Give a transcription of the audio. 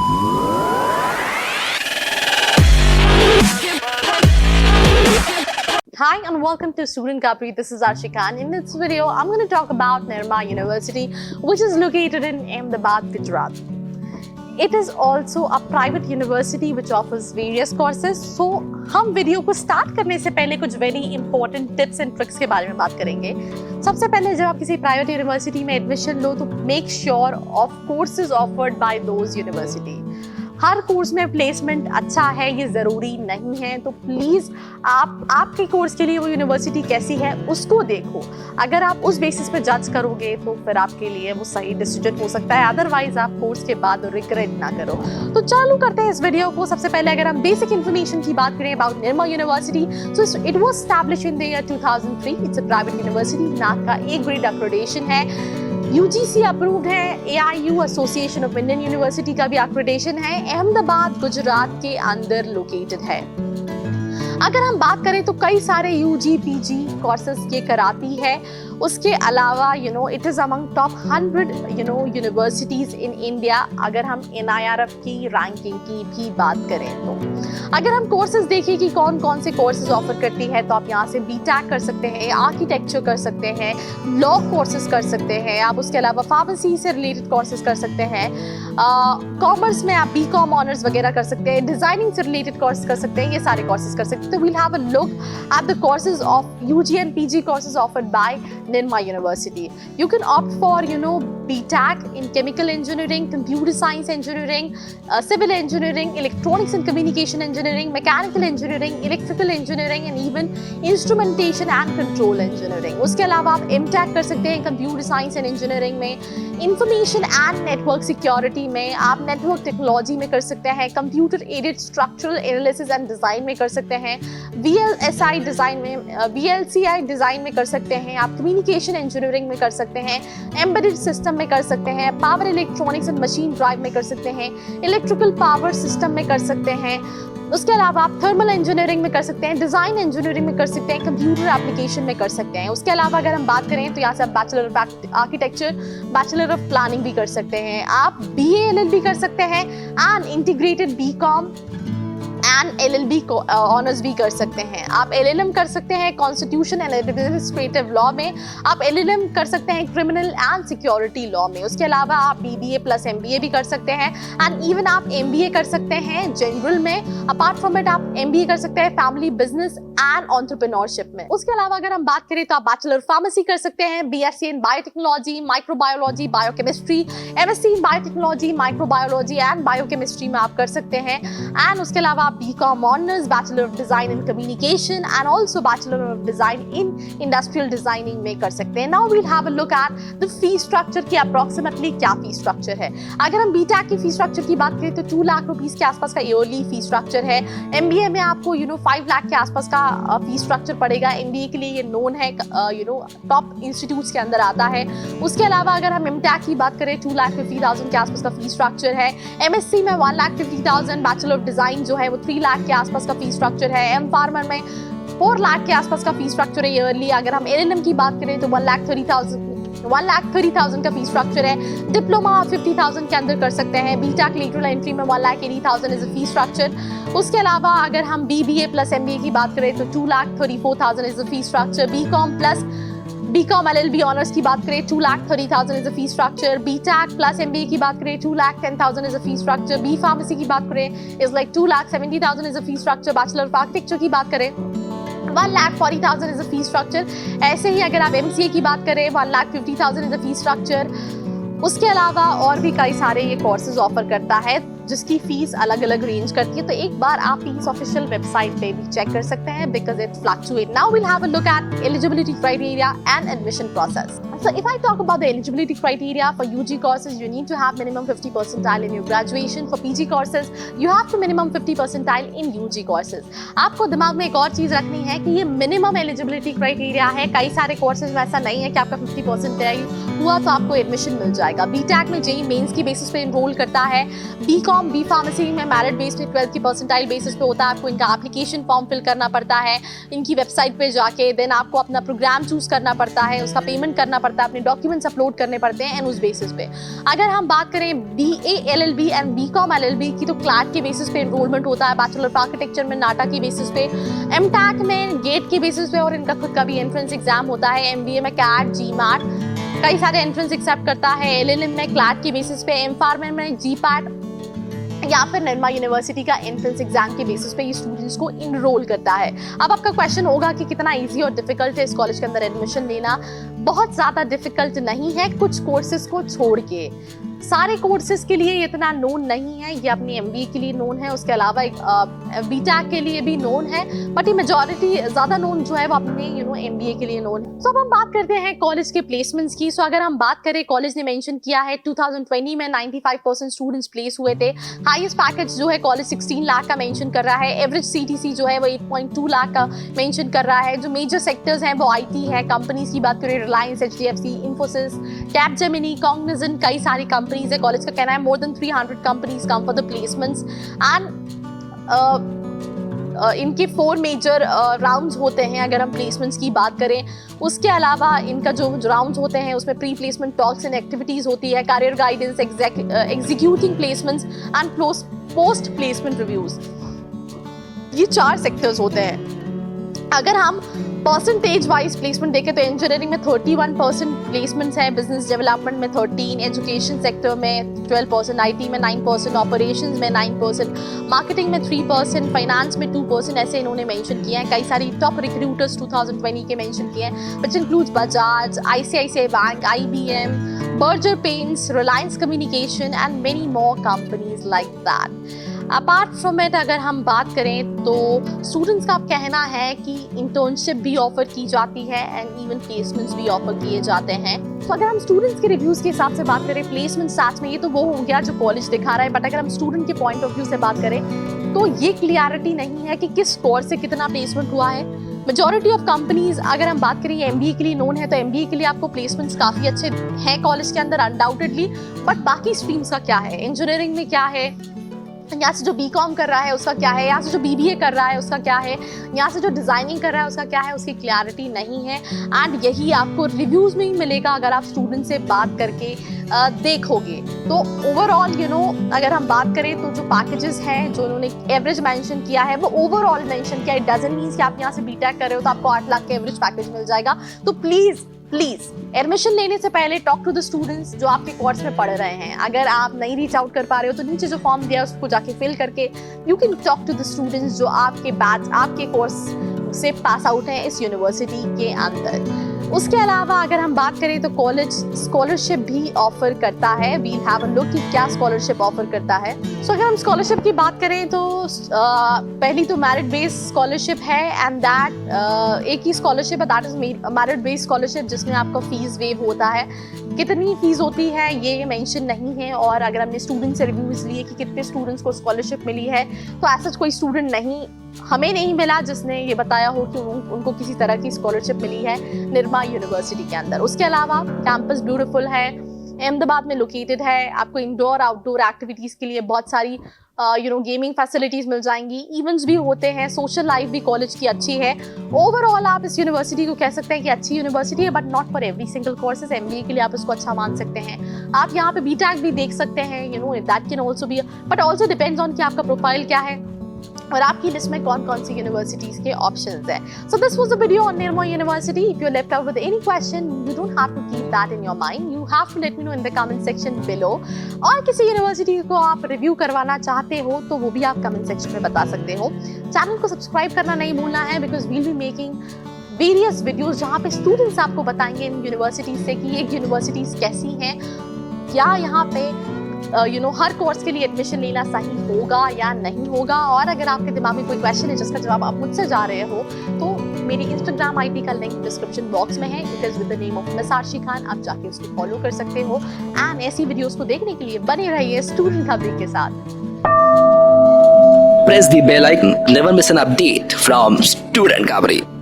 Hi and welcome to Student Capri. This is Arshika, and in this video I'm going to talk about Nirma University, which is located in Ahmedabad, Gujarat. It is also a private university which offers various courses. So हम video को start करने से पहले कुछ very important tips and tricks के बारे में बात करेंगे। सबसे पहले जब आप किसी प्राइवेट यूनिवर्सिटी में एडमिशन लो तो make sure of courses offered by those university. Her course में प्लेसमेंट अच्छा है ये ज़रूरी नहीं है, तो प्लीज़ आप आपके कोर्स के लिए वो यूनिवर्सिटी कैसी है उसको देखो। अगर आप उस बेसिस पे जज करोगे तो फिर आपके लिए वो सही डिसीजन हो सकता है, अदरवाइज आप कोर्स के बाद रिग्रेट ना करो। तो चालू करते हैं इस वीडियो को। सबसे पहले अगर हम बेसिक इन्फॉर्मेशन की बात करें about Nirma university, so it was established in the year 2003। It's a private university, नाक का A ग्रेड अक्रेडिटेशन है, UGC अप्रूव्ड है, AIU association of Indian university का भी अक्रेडिटेशन है, अहमदाबाद गुजरात के अंदर लोकेटेड है। अगर हम बात करें तो कई सारे UG PG कोर्सेज ये कराती है। उसके अलावा it is among top 100 universities in India. अगर हम NIRF की रैंकिंग की भी बात करें तो अगर हम कोर्सेज देखें कि कौन कौन से कोर्सेज ऑफर करती है, तो आप यहाँ से BTech कर सकते हैं, आर्किटेक्चर कर सकते हैं, लॉ कोर्सेज कर सकते हैं आप। उसके अलावा फार्मेसी से रिलेटेड कोर्सेज कर सकते हैं, कॉमर्स में आप BCom ऑनर्स वगैरह कर सकते हैं, डिजाइनिंग से रिलेटेड कोर्स कर सकते हैं, ये सारे कोर्सेज कर सकते हैं। तो we'll have a look at the courses of UG and PG courses offered by Nirma University. You can opt for BTech in chemical engineering, computer science engineering, civil engineering, electronics and communication engineering, mechanical engineering, electrical engineering and even instrumentation and control engineering. उसके अलावा आप MTech कर सकते हैं computer science and engineering में, information and network security में आप network technology में कर सकते हैं, computer aided structural analysis and design में कर सकते हैं, VLSI design में, VLCI design में कर सकते हैं आप, communication engineering में कर सकते हैं, embedded system में कर सकते हैं, power electronics and machine drive में कर सकते हैं, इलेक्ट्रिकल पावर सिस्टम में कर सकते हैं। उसके अलावा आप थर्मल इंजीनियरिंग में कर सकते हैं, डिजाइन इंजीनियरिंग में कर सकते हैं, कंप्यूटर एप्लीकेशन में कर सकते हैं। उसके अलावा अगर हम बात करें तो यहाँ से आप bachelor of architecture, bachelor of planning भी कर सकते हैं, आप BA LLB कर सकते हैं and integrated BCom and LLB honours भी कर सकते हैं। आप LLM कर सकते हैं कॉन्स्टिट्यूशन एंड एडमिनिस्ट्रेटिव लॉ में, आप LLM कर सकते हैं क्रिमिनल एंड सिक्योरिटी लॉ में। उसके अलावा आप BBA प्लस MBA भी कर सकते हैं एंड इवन आप MBA कर सकते हैं जनरल में। अपार्ट फ्रॉम इट आप MBA कर सकते हैं फैमिली बिजनेस एंड एंटरप्रेन्योरशिप में। उसके अलावा अगर हम बात करें तो आप बैचलर फार्मेसी कर सकते हैं, BSc in biotechnology, microbiology, biochemistry, MSc in biotechnology, microbiology and biochemistry में आप कर सकते हैं। एंड उसके अलावा BCom honours, bachelor of design in communication and also bachelor of design in industrial designing में कर सकते हैं। Now we'll have a look at the fee structure कि अप्रोक्सीमेटली क्या फी स्ट्रक्चर है। अगर हम BTech की फी स्ट्रक्चर की बात करें तो 2 लाख रुपीस के आसपास का ईयरली फी स्ट्रक्चर है। MBA में आपको 5 लाख के आसपास का फी स्ट्रक्चर पड़ेगा। MBA के लिए ये नोन है, टॉप इंस्टीट्यूट्स के अंदर आता है। उसके अलावा अगर हम MTech की बात करें 2,50,000 के आसपास का फी स्ट्रक्चर है। MSc में 1,50,000, बैचलर ऑफ डिजाइन जो है वो 3 लाख के आसपास का फी स्ट्रक्चर है। M-Pharma में 4 लाख के आसपास का फी स्ट्रक्चर है ईयरली। अगर हम LLM की बात करें तो 1,30,000 का फी स्ट्रक्चर है। डिप्लोमा आप 50,000 के अंदर कर सकते हैं। BTech लेटरल एंट्री में 1,80,000 इज अ फी स्ट्रक्चर। उसके अलावा अगर हम BBA प्लस MBA की बात करें तो 2,34,000 is a fee structure. BCom LLB honours की बात करें 2,30,000 is a fee structure. BTech plus MBA की बात करें 2,10,000 is a fee structure. B Pharmacy की बात करें is like 2,70,000 is a fee structure. Bachelor of architecture की बात करें 1,40,000 इज अ फी स्ट्रक्चर। ऐसे ही अगर आप MCA की बात करें 1,50,000 इज अ फी स्ट्रक्चर। उसके अलावा और भी कई सारे ये कोर्सेज ऑफर करता है जिसकी फीस अलग अलग रेंज करती है। तो एक बार आप इस ऑफिशियल वेबसाइट पे भी चेक कर सकते हैं because it fluctuate. Now will have a look eight eligibility criteria and admission process. So if I talk about the eligibility criteria for UG courses, you need to have minimum 50 percentile in your graduation. For PG courses, you have to minimum 50 percentile in UG courses. आपको दिमाग में एक और चीज रखनी है कि ये minimum eligibility criteria है। कई सारे courses में ऐसा नहीं है कि आपका 50 percentile हुआ तो आपको एडमिशन मिल जाएगा। बीटेक में जेईई मेंस की बेसिस पे एनरोल करता है। बीकॉम बी फार्मेसी में मेरिट बेस पे 12th की परसेंटाइल बेसिस पे होता है। आपको इनका एप्लीकेशन फॉर्म फिल करना पड़ता है इनकी वेबसाइट पे जाके, देन आपको अपना प्रोग्राम चूज करना पड़ता है, उसका पेमेंट करना पड़ता है, अपने डॉक्यूमेंट्स अपलोड करने पड़ते हैं एंड उस बेसिस पे। अगर हम बात करें BA LLB and BCom LLB की तो क्लैट के बेसिस पे एनरोलमेंट होता है। बैचलर ऑफ आर्किटेक्चर में नाटा की बेसिस पे, एमटेक में गेट की बेसिस पे और इनका खुद का भी एंट्रेंस एग्जाम होता है। MBA में कैट GMAT कई सारे एंट्रेंस एक्सेप्ट करता है। LLM में क्लैट की बेसिस पे, M.Pharm में GPAT या फिर निर्मा यूनिवर्सिटी का एंट्रेंस एग्जाम के बेसिस पे ये स्टूडेंट्स को इनरोल करता है। अब आपका क्वेश्चन होगा कि कितना इजी और डिफिकल्ट है इस कॉलेज के अंदर एडमिशन लेना। बहुत ज़्यादा डिफिकल्ट नहीं है, कुछ कोर्सेज को छोड़ के। सारे कोर्सेज के लिए इतना नोन नहीं है, ये अपनी MBA के लिए नोन है, उसके अलावा बीटेक के लिए भी नोन है, बट ये मेजॉरिटी ज़्यादा नोन जो है वो अपने MBA के लिए नोन है। तो अब हम बात करते हैं कॉलेज के प्लेसमेंट्स की। सो अगर हम बात करें, कॉलेज ने मेंशन किया है 2020 में 95% स्टूडेंट्स प्लेस हुए थे। हाईएस्ट पैकेज जो है कॉलेज 16 लाख का मेंशन कर रहा है। एवरेज CTC जो है वो 8.2 लाख का मेंशन कर रहा है। जो मेजर सेक्टर्स हैं वो IT है। कंपनीज की बात करें, Reliance, HDFC, Infosys, Capgemini, Cognizant, कई सारी कंपनीज है। कॉलेज का कहना है more than 300 companies come for the placements and इनके 4 मेजर राउंड्स होते हैं अगर हम प्लेसमेंट्स की बात करें। उसके अलावा इनका जो राउंड्स होते हैं उसमें pre placement talks and activities होती है, career guidance, executing placements and post placement reviews. ये 4 सेक्टर्स होते हैं। अगर हम परसेंटेज वाइज प्लेसमेंट देखें तो इंजीनियरिंग में 31% प्लेसमेंट्स हैं, बिजनेस डेवलपमेंट में 13%, एजुकेशन सेक्टर में 12%, IT में 9%, ऑपरेशंस में 9%, मार्केटिंग में 3%, फाइनेंस में 2%, ऐसे इन्होंने मेंशन किए हैं। कई सारी टॉप रिक्रूटर्स 2020 के मेंशन किए हैं, which includes Bajaj, ICICI bank, IBM, Berger paints, Reliance communication and many more companies like that. Apart from it अगर हम बात करें तो स्टूडेंट्स का कहना है कि इंटर्नशिप भी ऑफर की जाती है एंड इवन प्लेसमेंट्स भी ऑफर किए जाते हैं। तो अगर हम स्टूडेंट्स के रिव्यूज़ के हिसाब से बात करें प्लेसमेंट स्टैट्स में, ये तो वो हो गया जो कॉलेज दिखा रहा है, बट अगर हम स्टूडेंट के पॉइंट ऑफ व्यू से बात करें तो ये क्लियरिटी नहीं है कि किस कोर्स से कितना प्लेसमेंट हुआ है। मेजॉरिटी ऑफ कंपनीज अगर हम बात करें MBA के लिए नोन है तो MBA के लिए आपको प्लेसमेंट्स काफ़ी अच्छे हैं कॉलेज के अंदर अनडाउटेडली, बट बाकी स्ट्रीम्स का क्या है, इंजीनियरिंग में क्या है, यहाँ से जो BCom कर रहा है उसका क्या है, यहाँ से जो BBA कर रहा है उसका क्या है, यहाँ से जो डिज़ाइनिंग कर रहा है उसका क्या है, उसकी क्लैरिटी नहीं है। एंड यही आपको रिव्यूज़ में ही मिलेगा अगर आप स्टूडेंट से बात करके देखोगे। तो ओवरऑल अगर हम बात करें तो जो पैकेजेस हैं जो उन्होंने एवरेज मेंशन किया है वो ओवरऑल मेंशन किया है। इट डजंट मीन कि आप यहाँ से बीटेक कर रहे हो तो आपको 8 लाख का एवरेज पैकेज मिल जाएगा। तो प्लीज़ एडमिशन लेने से पहले टॉक टू द स्टूडेंट्स जो आपके कोर्स में पढ़ रहे हैं। अगर आप नहीं रीच आउट कर पा रहे हो तो नीचे जो फॉर्म दिया है उसको जाके फिल करके you can talk to the students जो आपके बैच आपके कोर्स से पास आउट हैं इस यूनिवर्सिटी के अंदर। उसके अलावा अगर हम बात करें तो कॉलेज स्कॉलरशिप भी ऑफर करता है। वी हैव अ लुक कि क्या स्कॉलरशिप ऑफर करता है। सो अगर हम स्कॉलरशिप की बात करें तो पहली तो मेरिट बेस्ड स्कॉलरशिप है एंड दैट एक ही स्कॉलरशिप है, that is merit based scholarship जिसमें आपका फीस वेव होता है। कितनी फीस होती है ये मेंशन नहीं है, और अगर हमने स्टूडेंट से रिव्यूज लिए कि कितने स्टूडेंट्स को स्कॉलरशिप मिली है तो ऐसा कोई स्टूडेंट हमें नहीं मिला जिसने ये बताया हो कि उनको किसी तरह की स्कॉलरशिप मिली है निर्मा यूनिवर्सिटी के अंदर। उसके अलावा कैंपस ब्यूटीफुल है, अहमदाबाद में लोकेटेड है। आपको इंडोर आउटडोर एक्टिविटीज़ के लिए बहुत सारी गेमिंग फैसिलिटीज़ मिल जाएंगी, इवेंट्स भी होते हैं, सोशल लाइफ भी कॉलेज की अच्छी है। ओवरऑल आप इस यूनिवर्सिटी को कह सकते हैं कि अच्छी यूनिवर्सिटी है, but not for every single courses. MBA के लिए आप इसको अच्छा मान सकते हैं। आप यहाँ पे बीटेक भी देख सकते हैं, that can also be, but also depends on कि आपका प्रोफाइल क्या है और आपकी लिस्ट में कौन कौन सी यूनिवर्सिटीज के ऑप्शंस हैं। So this was the video on Nirma university. If you left out with any question you don't have to keep that in your mind, you have to let me know in the comment section below. और किसी university को आप review करवाना चाहते हो तो वो भी आप कमेंट सेक्शन में बता सकते हो। चैनल को सब्सक्राइब करना नहीं भूलना है, because we'll be making various videos जहाँ पे स्टूडेंट्स आपको बताएंगे इन यूनिवर्सिटीज से कि एक यूनिवर्सिटीज कैसी हैं, क्या यहाँ पे हर कोर्स के लिए एडमिशन लेना सही होगा या नहीं होगा। और अगर आपके दिमाग में कोई क्वेश्चन है जिसका जवाब आप मुझसे जा रहे हो तो मेरी इंस्टाग्राम ID का लिंक डिस्क्रिप्शन बॉक्स में है, it is with the name of miss Arshi Khan. आप जाके उसको फॉलो कर सकते हो एंड ऐसी वीडियोस को देखने के लिए बने रहिए स्टूडेंट खबरी के साथ। Press the bell icon, never miss an update from Student Kabri.